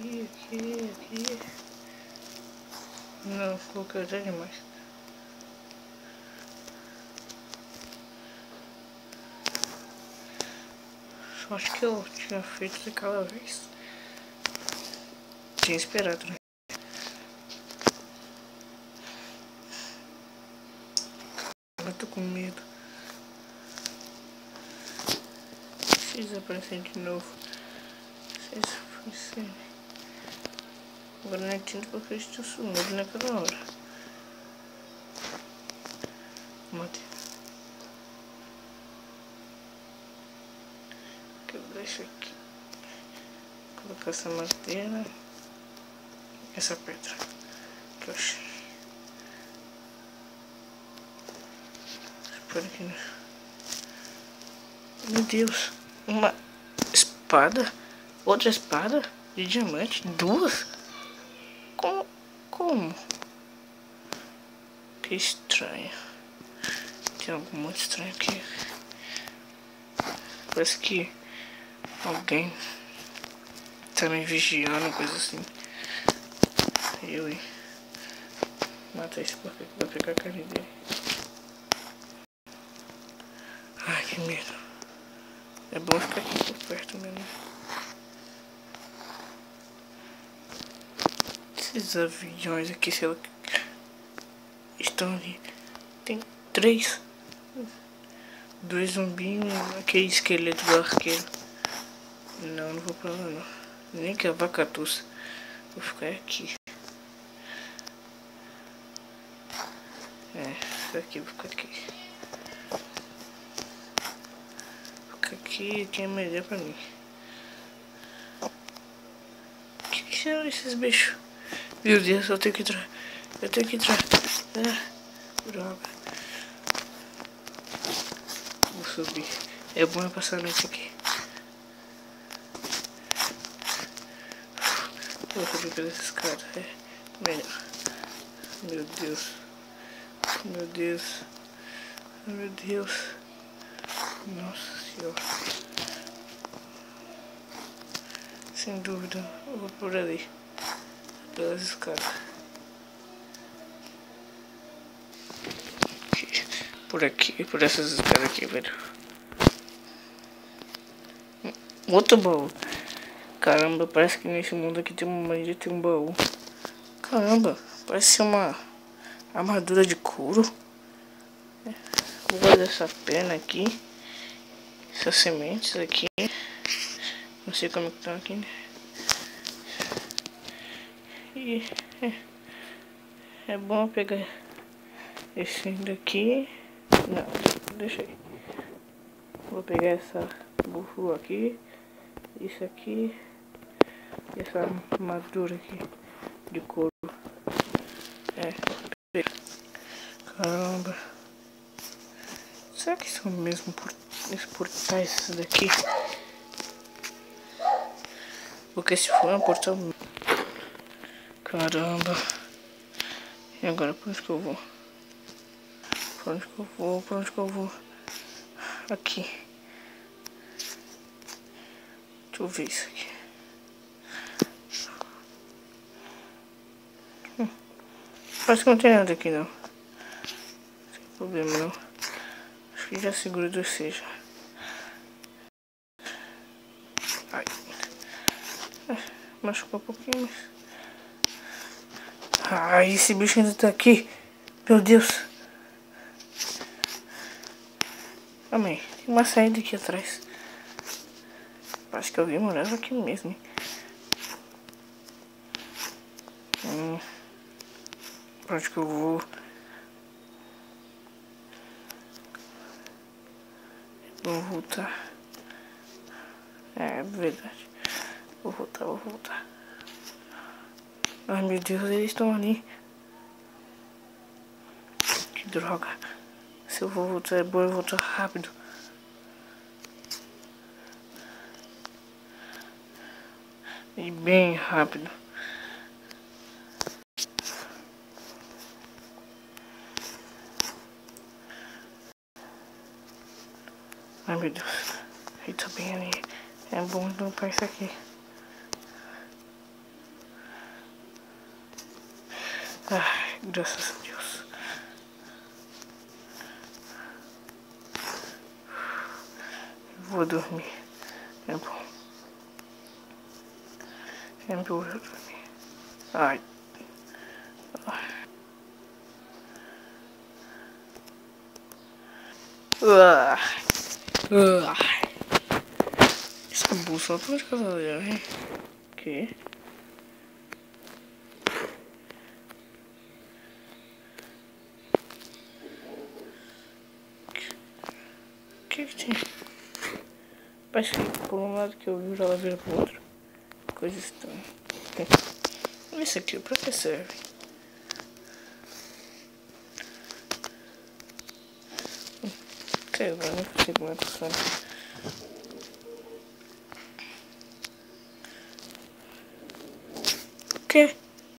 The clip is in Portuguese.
aqui. Não, coloquei até demais. Só acho que eu tinha feito daquela vez. Tinha esperado, né? Eu tô com medo. Se eles aparecerem de novo. Se eles aparecerem. Agora não entendo porque eles estão sumindo naquela hora. Matei. Quebrar isso aqui. Colocar essa madeira. Essa pedra. Que eu achei. Espero que não. Meu Deus. Uma espada. Outra espada de diamante. Duas? Como? Que estranho. Tem algo muito estranho aqui. Parece que alguém tá me vigiando, coisa assim. Eu mata esse porco que vai pegar a carne dele. Ai, que medo. É bom ficar aqui por perto mesmo. Esses aviões aqui, sei lá, estão ali. Tem 3. 2 zumbinhos e aquele esqueleto do arqueiro. Não vou pra lá não. Nem que a vaca tussa. Vou ficar aqui. Vou ficar aqui. Ficar aqui que é melhor pra mim. Que são esses bichos? Meu Deus, eu tenho que entrar. Droga. Vou subir. É bom eu passar a noite aqui. Vou subir pelas escadas. É melhor. Meu Deus. Nossa Senhora. Sem dúvida, eu vou por ali. Pelas escadas. Por aqui, por essas escadas aqui, velho. Outro baú. Caramba, parece que nesse mundo aqui tem uma magia, tem um baú. Caramba, parece ser uma armadura de couro. Vou guardar essa pena aqui. Essas sementes aqui. Não sei como é que estão aqui, né? E é bom pegar esse daqui. Não, deixa aí. Vou pegar essa búfala aqui. Isso aqui. E essa armadura aqui de couro. Caramba. Será que são mesmo esses portais esses daqui? Porque se for um portal... Caramba. E agora pra onde que eu vou? Pra onde que eu vou? Aqui. Deixa eu ver isso aqui. Parece que não tem nada aqui não. Não tem problema não. Acho que já segura do seja. Ai. Machucou um pouquinho, mas... Ai, esse bicho ainda tá aqui. Meu Deus. Calma aí. Tem uma saída aqui atrás. Acho que alguém morava aqui mesmo. Pra onde que eu vou? Vou voltar. É verdade. Vou voltar. Ai meu Deus, eles estão ali. Que droga. Se eu vou voltar é bom eu voltar rápido. E bem rápido. Ai meu Deus. Ele tá bem ali. É bom limpar isso aqui. Ai, graças a Deus. Vou dormir. É bom. É bom eu dormir. Ai. Essa bússola tá de casa dela, hein? Que? Que tem? Parece que por um lado que eu vi, ela vira pro outro. Coisa estranha. Isso aqui, pra que serve? Sei lá, não consigo mais passar. O quê?